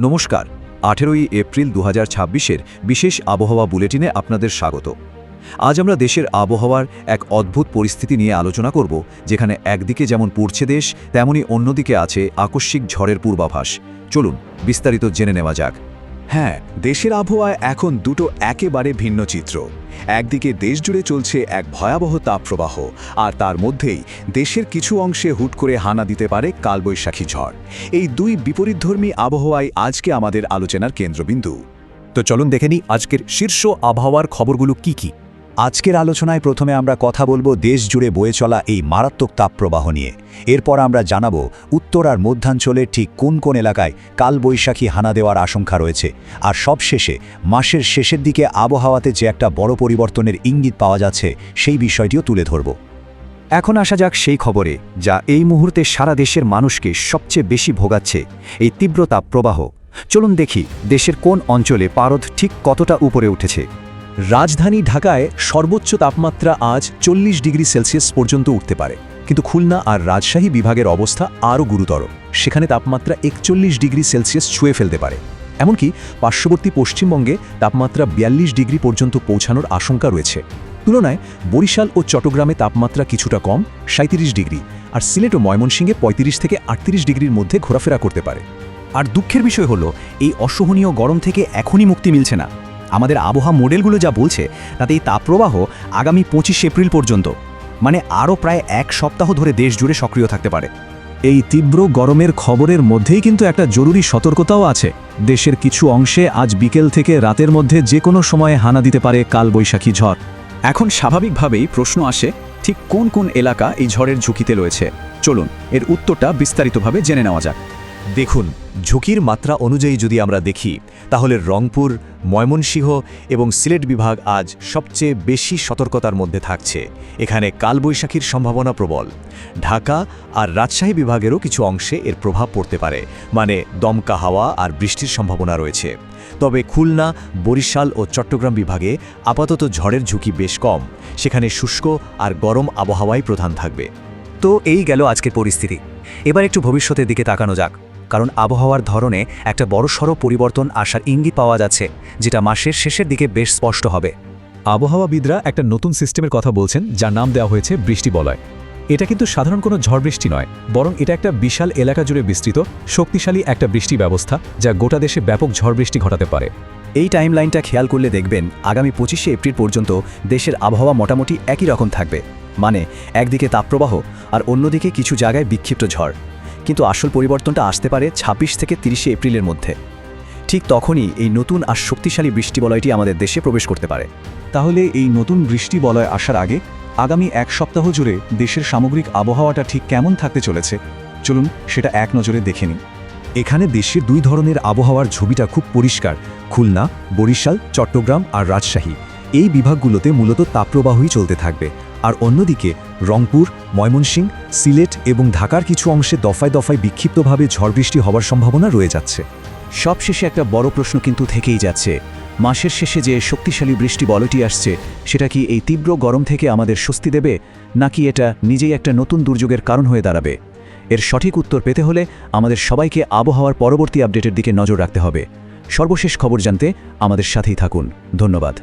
নমস্কার। 18ই এপ্রিল 2026-এর বিশেষ আবহাওয়া বুলেটিনে আপনাদের স্বাগত। আজ আমরা দেশের আবহাওয়ার এক অদ্ভুত পরিস্থিতি নিয়ে আলোচনা করব, যেখানে একদিকে যেমন পড়ছে দেশ, তেমনি অন্যদিকে আছে আকস্মিক ঝড়ের পূর্বাভাস। চলুন বিস্তারিত জেনে নেওয়া যাক। হ্যাঁ, দেশের আবহাওয়ায় এখন দুটো একেবারে ভিন্ন চিত্র। একদিকে দেশ জুড়ে চলছে এক ভয়াবহ তাপপ্রবাহ, আর তার মধ্যেই দেশের কিছু অংশে হুট করে হানা দিতে পারে কালবৈশাখী ঝড়। এই দুই বিপরীতধর্মী আবহাওয়াই আজকে আমাদের আলোচনার কেন্দ্রবিন্দু। তো চলুন দেখে নিই আজকের শীর্ষ আবহাওয়ার খবরগুলো কি কি। আজকের আলোচনায় প্রথমে আমরা কথা বলবো দেশ জুড়ে বয়ে চলা এই মারাত্মক তাপপ্রবাহ নিয়ে। এরপর আমরা জানাবো উত্তর আর মধ্যাঞ্চলের ঠিক কোন কোন এলাকায় কালবৈশাখী হানা দেওয়ার আশঙ্কা রয়েছে, আর সবশেষে মাসের শেষের দিকে আবহাওয়াতে যে একটা বড় পরিবর্তনের ইঙ্গিত পাওয়া যাচ্ছে সেই বিষয়টিও তুলে ধরব। এখন আসা যাক সেই খবরে, যা এই মুহূর্তে সারা দেশের মানুষকে সবচেয়ে বেশি ভোগাচ্ছে, এই তীব্র তাপপ্রবাহ। চলুন দেখি দেশের কোন অঞ্চলে পারদ ঠিক কতটা উপরে উঠেছে। রাজধানী ঢাকায় সর্বোচ্চ তাপমাত্রা আজ 40 ডিগ্রি সেলসিয়াস পর্যন্ত উঠতে পারে, কিন্তু খুলনা আর রাজশাহী বিভাগের অবস্থা আরও গুরুতর। সেখানে তাপমাত্রা 41 ডিগ্রি সেলসিয়াস ছুঁয়ে ফেলতে পারে। এমনকি পার্শ্ববর্তী পশ্চিমবঙ্গে তাপমাত্রা 42 ডিগ্রি পর্যন্ত পৌঁছানোর আশঙ্কা রয়েছে। তুলনায় বরিশাল ও চট্টগ্রামে তাপমাত্রা কিছুটা কম, 37 ডিগ্রি, আর সিলেট ও ময়মনসিংহে 35 থেকে 38 ডিগ্রির মধ্যে ঘোরাফেরা করতে পারে। আর দুঃখের বিষয় হলো, এই অসহনীয় গরম থেকে এখনই মুক্তি মিলছে না। আমাদের আবহাওয়া মডেলগুলো যা বলছে তাতে এই তাপপ্রবাহ আগামী 25 এপ্রিল পর্যন্ত, মানে আরও প্রায় এক সপ্তাহ ধরে দেশ জুড়ে সক্রিয় থাকতে পারে। এই তীব্র গরমের খবরের মধ্যেই কিন্তু একটা জরুরি সতর্কতাও আছে। দেশের কিছু অংশে আজ বিকেল থেকে রাতের মধ্যে যে কোনো সময়ে হানা দিতে পারে কালবৈশাখী ঝড়। এখন স্বাভাবিকভাবেই প্রশ্ন আসে, ঠিক কোন কোন এলাকা এই ঝড়ের ঝুঁকিতে রয়েছে। চলুন এর উত্তরটা বিস্তারিতভাবে জেনে নেওয়া যাক। দেখুন, ঝুঁকির মাত্রা অনুযায়ী যদি আমরা দেখি, তাহলে রংপুর, ময়মনসিংহ এবং সিলেট বিভাগ আজ সবচেয়ে বেশি সতর্কতার মধ্যে থাকছে। এখানে কালবৈশাখীর সম্ভাবনা প্রবল। ঢাকা আর রাজশাহী বিভাগেরও কিছু অংশে এর প্রভাব পড়তে পারে, মানে দমকা হাওয়া আর বৃষ্টির সম্ভাবনা রয়েছে। তবে খুলনা, বরিশাল ও চট্টগ্রাম বিভাগে আপাতত ঝড়ের ঝুঁকি বেশ কম। সেখানে শুষ্ক আর গরম আবহাওয়াই প্রধান থাকবে। তো এই গেল আজকের পরিস্থিতি। এবার একটু ভবিষ্যতের দিকে তাকানো যাক, কারণ আবহাওয়ার ধরনে একটা বড়সড় পরিবর্তন আসার ইঙ্গিত পাওয়া যাচ্ছে, যেটা মাসের শেষের দিকে বেশ স্পষ্ট হবে। আবহাওয়াবিদরা একটা নতুন সিস্টেমের কথা বলছেন, যার নাম দেওয়া হয়েছে বৃষ্টি বলয়। এটা কিন্তু সাধারণ কোনো ঝড় বৃষ্টি নয়, বরং এটা একটা বিশাল এলাকা জুড়ে বিস্তৃত শক্তিশালী একটা বৃষ্টি ব্যবস্থা, যা গোটা দেশে ব্যাপক ঝড় বৃষ্টি ঘটাতে পারে। এই টাইমলাইনটা খেয়াল করলে দেখবেন, আগামী 25শে এপ্রিল পর্যন্ত দেশের আবহাওয়া মোটামুটি একই রকম থাকবে, মানে একদিকে তাপপ্রবাহ আর অন্যদিকে কিছু জায়গায় বিক্ষিপ্ত ঝড়। কিন্তু আসল পরিবর্তনটা আসতে পারে 26 থেকে 30শে এপ্রিলের মধ্যে। ঠিক তখনই এই নতুন আর শক্তিশালী বৃষ্টিবলয়টি আমাদের দেশে প্রবেশ করতে পারে। তাহলে এই নতুন বৃষ্টি বলয় আসার আগে আগামী এক সপ্তাহ জুড়ে দেশের সামগ্রিক আবহাওয়াটা ঠিক কেমন থাকতে চলেছে, চলুন সেটা এক নজরে দেখে নিই। এখানে দেশের দুই ধরনের আবহাওয়ার ছবিটা খুব পরিষ্কার। খুলনা, বরিশাল, চট্টগ্রাম আর রাজশাহী, এই বিভাগগুলোতে মূলত তাপপ্রবাহই চলতে থাকবে। আর অন্যদিকে রংপুর, ময়মনসিংহ, সিলেট এবং ঢাকার কিছু অংশে দফায় দফায় বিক্ষিপ্তভাবে ঝড় বৃষ্টি হওয়ার সম্ভাবনা রয়ে যাচ্ছে। সবশেষে একটা বড় প্রশ্ন কিন্তু থেকেই যাচ্ছে, মাসের শেষে যে শক্তিশালী বৃষ্টি বলয়টি আসছে, সেটা কি এই তীব্র গরম থেকে আমাদের স্বস্তি দেবে, নাকি এটা নিজেই একটা নতুন দুর্যোগের কারণ হয়ে দাঁড়াবে? এর সঠিক উত্তর পেতে হলে আমাদের সবাইকে আবহাওয়ার পরবর্তী আপডেটের দিকে নজর রাখতে হবে। সর্বশেষ খবর জানতে আমাদের সাথেই থাকুন। ধন্যবাদ।